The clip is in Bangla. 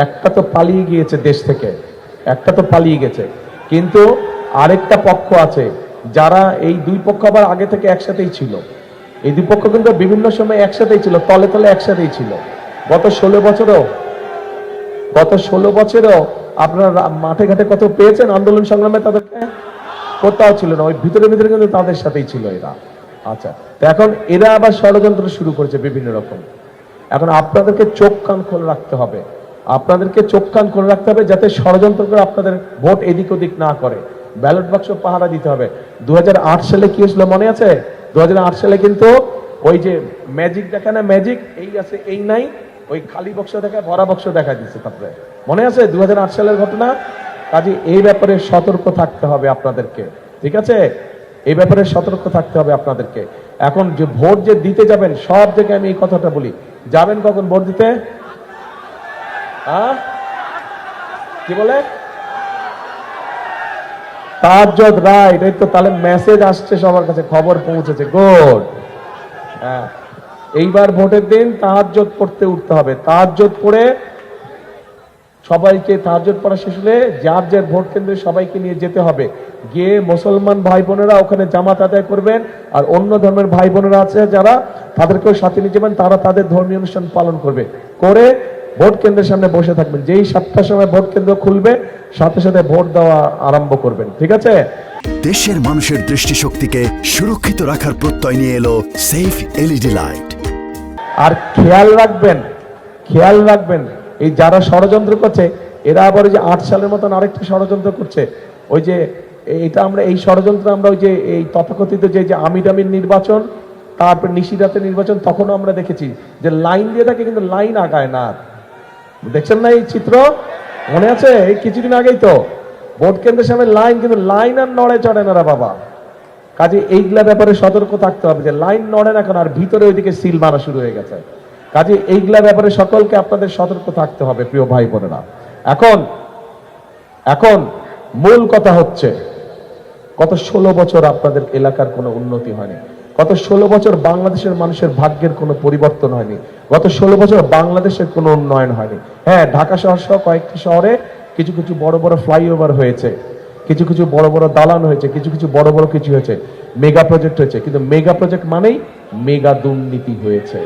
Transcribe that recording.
একটা তো পালিয়ে গিয়েছে দেশ থেকে, একটা তো পালিয়ে গেছে, কিন্তু আরেকটা পক্ষ আছে যারা এই দুই পক্ষ আবার আগে থেকে একসাথেই ছিল। এই দুই পক্ষ কিন্তু বিভিন্ন সময় একসাথেই ছিল, তলে তলে একসাথেই ছিল। গত 16 বছরেও আপনারা মাঠে ঘাটে কত পেয়েছেন আন্দোলন সংগ্রামে, তাদেরকে কোথাও ছিল না, ওই ভিতরে ভিতরে কিন্তু তাদের সাথেই ছিল এরা। আচ্ছা, তো এখন এরা আবার ষড়যন্ত্র শুরু করেছে বিভিন্ন রকম। এখন আপনাদেরকে চোখ কান খোলা রাখতে হবে, আপনাদেরকে চোখ কান খোলা রাখতে হবে যাতে ষড়যন্ত্র করে আপনাদের ভোট এদিক ওদিক না করে। ব্যালট বাক্স পাহারা দিতে হবে। 2008 সালে কি হয়েছিল মনে আছে? 2008 সালে কিন্তু ওই যে ম্যাজিক দেখা না, ম্যাজিক এই আছে এই নাই, ওই খালি বক্স দেখায় ভরা বক্স দেখা দিচ্ছে। তারপরে মনে আছে 2008 সালের ঘটনা? কাজে এই ব্যাপারে সতর্ক থাকতে হবে আপনাদেরকে, ঠিক আছে? এই ব্যাপারে সতর্ক থাকতে হবে আপনাদেরকে। এখন যে ভোট যে দিতে যাবেন, সব জায়গায় আমি এই কথাটা বলি, যাবেন কখন ভোট দিতে? কি বলে? তাজ্জুদ রাইট, এই তো তাহলে মেসেজ আসছে সবার কাছে, খবর পৌঁছেছে, গুড। হ্যাঁ, এইবার ভোটের দিন তাহাজ্জুদ পড়তে উঠতে হবে। তাহাজ্জুদ পড়ে সবাইকে, তাহাজ্জুদ পড়া শেষ হলে যার যার ভোট কেন্দ্রে সবাইকে নিয়ে যেতে হবে। গিয়ে মুসলমান ভাই বোনেরা ওখানে জামাত আদায় করবেন, আর অন্য ধর্মের ভাই বোনেরা আছে যারা, তাদেরকেও সাথে নিয়ে যাবেন, তারা তাদের ধর্মীয় অনুষ্ঠান পালন করবে। করে ভোট কেন্দ্রের সামনে বসে থাকবেন। যেই 7টার সময় ভোট কেন্দ্র খুলবে, সাথে সাথে ভোট দেওয়া আরম্ভ করবেন, ঠিক আছে? দেশের মানুষের দৃষ্টিশক্তিকে সুরক্ষিত রাখার প্রত্যয় নিয়ে এলো সেফ এলইডি লাইট। আর খেয়াল রাখবেন এই যারা ষড়যন্ত্র করছে, এরা আবার ওই যে 8 সালের মতন আরেকটা ষড়যন্ত্র করছে। ওই যে এটা আমরা এই ষড়যন্ত্র আমরা ওই যে এই তথাকথিত যে আমির নির্বাচন, তারপর নিশিরাতের নির্বাচন, তখনও আমরা দেখেছি যে লাইন দিয়ে থাকে কিন্তু লাইন আগায় না। দেখছেন না এই চিত্র? মনে আছে এই কিছুদিন আগেই তো ভোট কেন্দ্রের সামনে লাইন, কিন্তু লাইন আর নড়ে চড়ে না রে বাবা। কাজে এইগুলা ব্যাপারে সতর্ক থাকতে হবে যে লাইন নড়ে না কেন, আর ভিতরে ওইদিকে সিল মারা শুরু হয়ে গেছে। কাজে এইগুলা ব্যাপারে সকলকে আপনাদের সতর্ক থাকতে হবে প্রিয় ভাই বোনেরা। এখন মূল কথা হচ্ছে, গত 16 বছর আপনাদের এলাকার কোনো উন্নতি হয়নি। গত 16 বছর বাংলাদেশের মানুষের ভাগ্যের কোনো পরিবর্তন হয়নি। গত 16 বছর বাংলাদেশের কোনো উন্নয়ন হয়নি। হ্যাঁ, ঢাকা শহর সহ কয়েকটি শহরে কিছু কিছু বড় বড় ফ্লাইওভার হয়েছে, কিছু কিছু বড় বড় দালান হয়েছে, কিছু কিছু বড় কিছু হয়েছে, মেগা প্রজেক্ট হয়েছে, কিন্তু মেগা প্রজেক্ট মানেই মেগা দুর্নীতি হয়েছে।